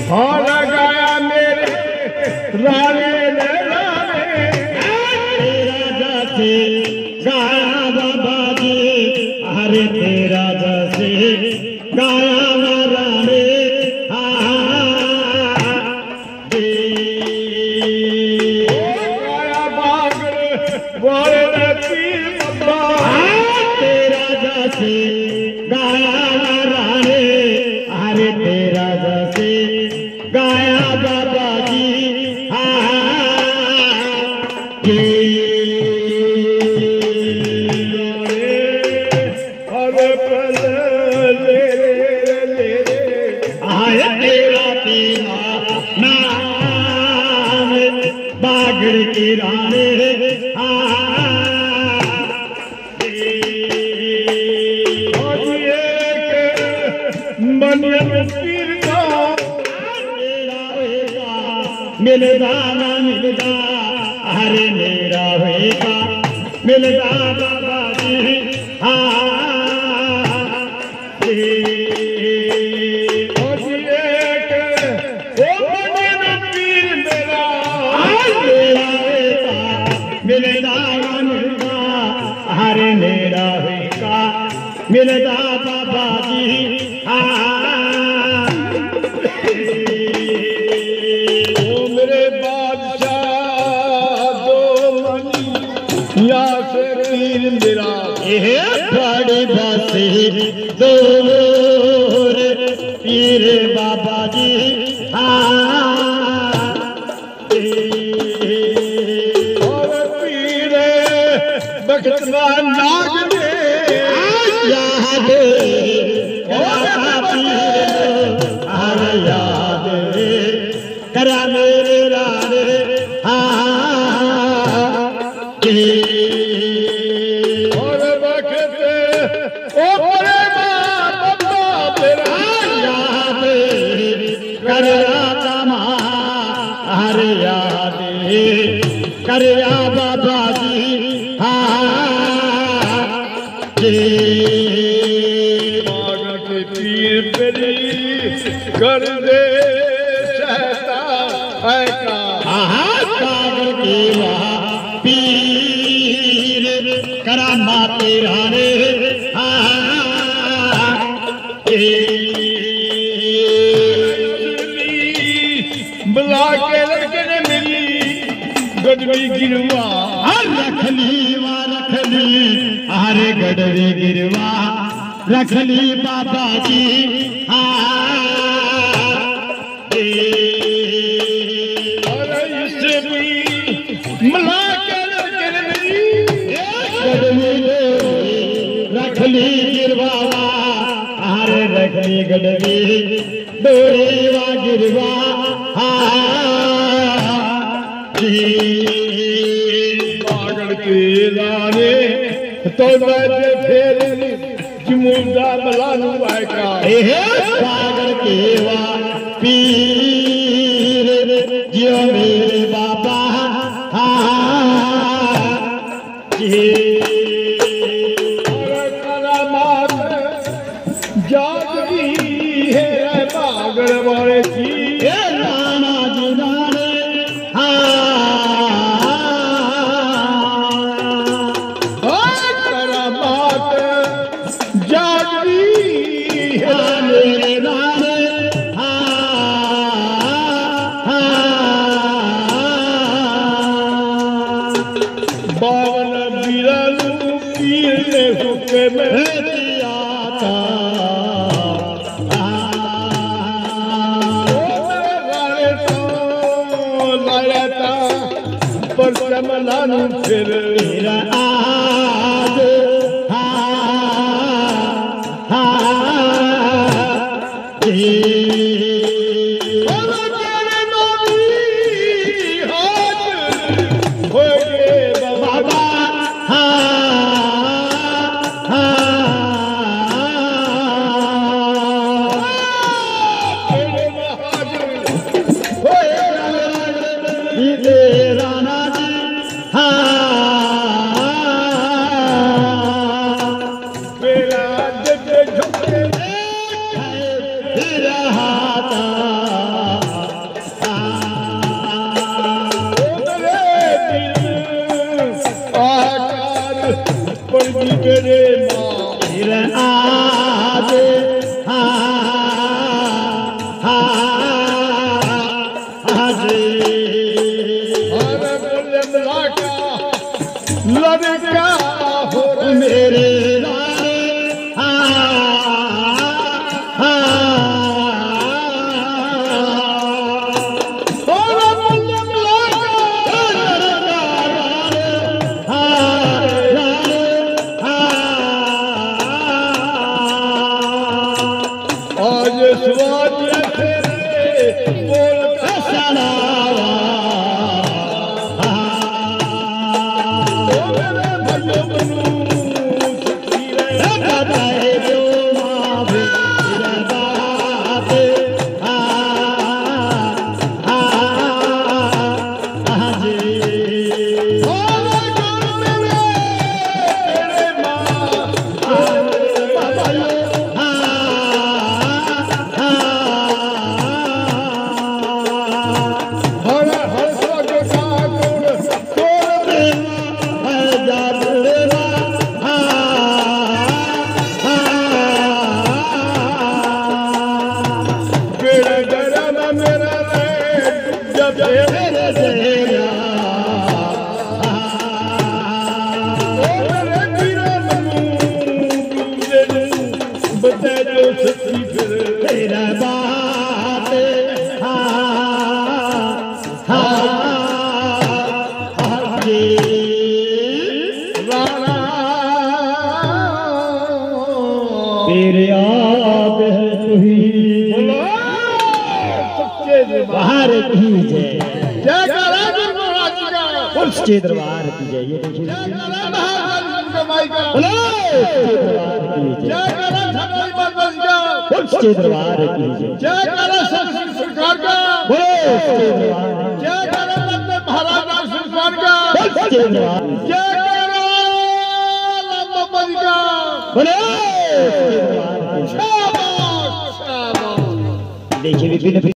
हाँ लगाया मेरे राने ने राने तेरा जैसे गाया बाबा जी, अरे तेरा जैसे गाया राने गाया बागड़ बोले ने पीर बाबा तेरा जैसे गाया राने, अरे तेरा जैसे गाया बाबा जी अरे पले ले ले आया तेरा तेरा नाम बागड़ की रानी बनियन पीर का मिलदा ना मिलदा, अरे मेरा होएगा मिलदा बाबा जी मिलदा ना मिलदा, अरे मेरा होएगा मिलदा बाबा जी मेरे बादशाह दो मनी या से पीर मेरा बड़ी बसी दूर पीर बाबा जी और पीर बखतवा नाग में याद अरे याद करा मेरे राने और बखत ओ बड़े बाबा मेरा याद कर तमा, अरे याद कर बाबा जी बागड़ के पीर मेरी कर दे सहता है का सागर के वहाँ पीर करामा तेरा रे बुला के लड़के ने मिली गदवी गिरवा रखली वा रखली, अरे गडरे गिरवा रखली बाबा जी और इसे भी मिला के लड़के ने मिली गडवी रखली गिरवावा, अरे रखली गडवी डोरी वा गिरवा बागड़ के लाने तो मैं फिर जमुदा मलानू आएगा सागर के वा पीर जियो मेरे बाबा जागती है बागड़ वाले की राणा जी राणे करामात जागती है मेरे राणे बावन बिरलू पीर ने हुक्म दिया था पर समलानू फिर आज बाबा राणा जी मेरा तेरे माँ फिर आज अरे बोले मलाका लड़का हो रे मेरे आज स्वाद तेरे बोल तेरे याद है तू ही बाहर की जय उसके दरबार की जय ये देखिए उसके दरबार की जय सरकार का महाराज सरकार का देखिए विभिन्न